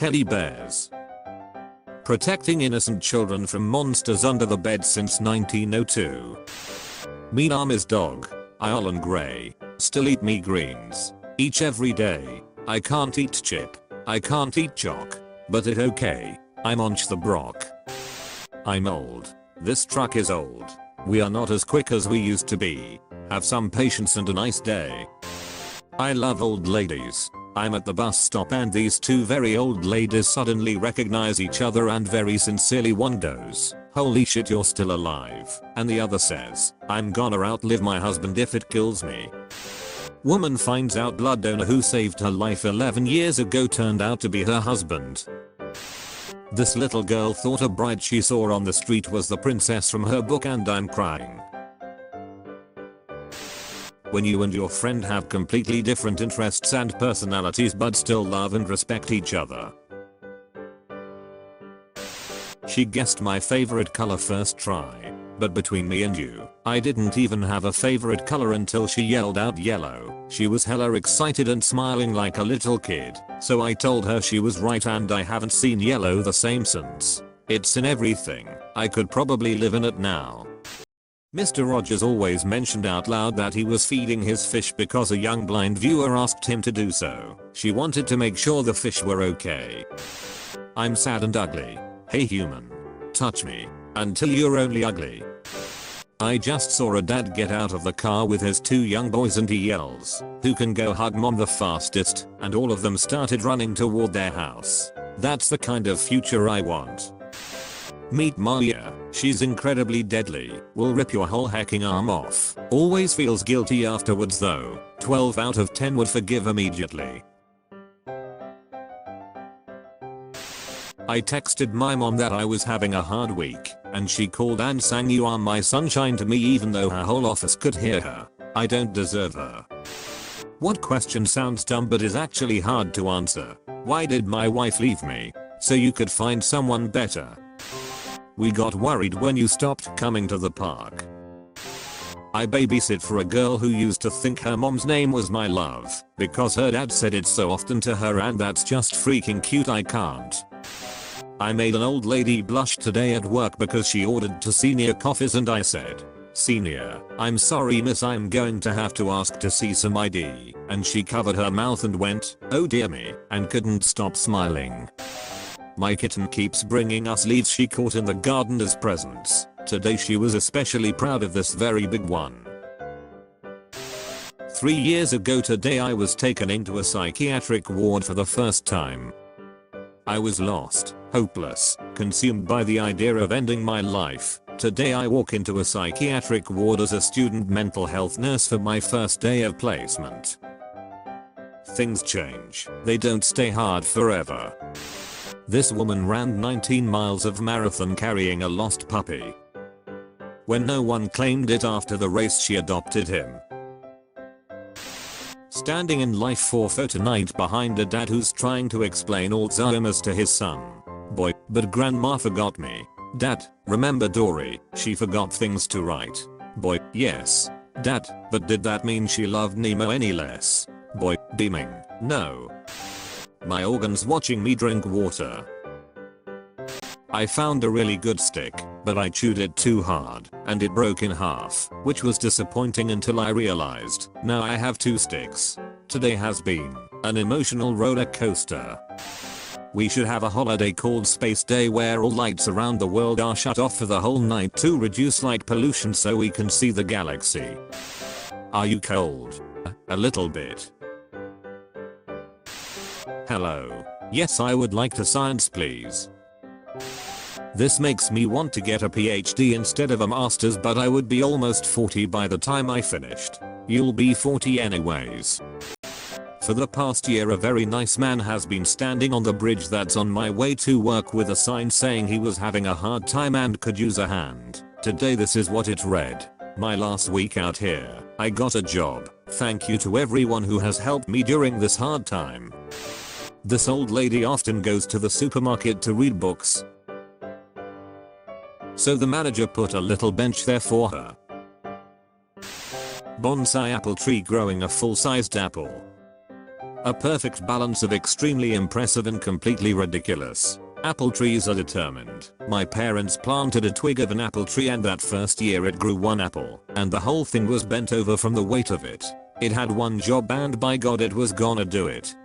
Teddy bears. Protecting innocent children from monsters under the bed since 1902. Me Nama's dog. Ireland Grey. Still eat me greens. Each every day. I can't eat chip. I can't eat chalk. But it okay. I'm onch the brock. I'm old. This truck is old. We are not as quick as we used to be. Have some patience and a nice day. I love old ladies. I'm at the bus stop and these two very old ladies suddenly recognize each other and very sincerely one goes, "Holy shit, you're still alive," and the other says, "I'm gonna outlive my husband if it kills me." Woman finds out blood donor who saved her life 11 years ago turned out to be her husband. This little girl thought a bride she saw on the street was the princess from her book and I'm crying. When you and your friend have completely different interests and personalities but still love and respect each other. She guessed my favorite color first try, but between me and you, I didn't even have a favorite color until she yelled out yellow. She was hella excited and smiling like a little kid, so I told her she was right and I haven't seen yellow the same since. It's in everything. I could probably live in it now. Mr. Rogers always mentioned out loud that he was feeding his fish because a young blind viewer asked him to do so. She wanted to make sure the fish were okay. I'm sad and ugly. Hey human. Touch me. Until you're only ugly. I just saw a dad get out of the car with his two young boys and he yells, "Who can go hug mom the fastest?" And all of them started running toward their house. That's the kind of future I want. Meet Maya. She's incredibly deadly. Will rip your whole hacking arm off. Always feels guilty afterwards though. 12 out of 10 would forgive immediately. I texted my mom that I was having a hard week, and she called and sang "You Are My Sunshine" to me even though her whole office could hear her. I don't deserve her. What question sounds dumb but is actually hard to answer? Why did my wife leave me? So you could find someone better. We got worried when you stopped coming to the park. I babysit for a girl who used to think her mom's name was My Love because her dad said it so often to her and that's just freaking cute. I can't. I made an old lady blush today at work because she ordered 2 senior coffees and I said, "Senior, I'm sorry miss, I'm going to have to ask to see some ID." And she covered her mouth and went, "Oh dear me," and couldn't stop smiling. My kitten keeps bringing us leaves she caught in the garden as presents. Today she was especially proud of this very big one. 3 years ago today I was taken into a psychiatric ward for the first time. I was lost, hopeless, consumed by the idea of ending my life. Today I walk into a psychiatric ward as a student mental health nurse for my first day of placement. Things change. They don't stay hard forever. This woman ran 19 miles of marathon carrying a lost puppy. When no one claimed it after the race she adopted him. Standing in life for photo night behind a dad who's trying to explain Alzheimer's to his son. Boy, but grandma forgot me. Dad, remember Dory? She forgot things to write. Boy, yes. Dad, but did that mean she loved Nemo any less? Boy, beaming. No. My organs watching me drink water. I found a really good stick, but I chewed it too hard, and it broke in half, which was disappointing until I realized, now I have 2 sticks. Today has been an emotional roller coaster. We should have a holiday called Space Day where all lights around the world are shut off for the whole night to reduce light pollution so we can see the galaxy. Are you cold? A little bit. Hello. Yes, I would like to science please. This makes me want to get a PhD instead of a master's, but I would be almost 40 by the time I finished. You'll be 40 anyways. For the past year a very nice man has been standing on the bridge that's on my way to work with a sign saying he was having a hard time and could use a hand. Today this is what it read. My last week out here, I got a job. Thank you to everyone who has helped me during this hard time. This old lady often goes to the supermarket to read books. So the manager put a little bench there for her. Bonsai apple tree growing a full-sized apple. A perfect balance of extremely impressive and completely ridiculous. Apple trees are determined. My parents planted a twig of an apple tree and that first year it grew one apple, and the whole thing was bent over from the weight of it. It had one job and by God it was gonna do it.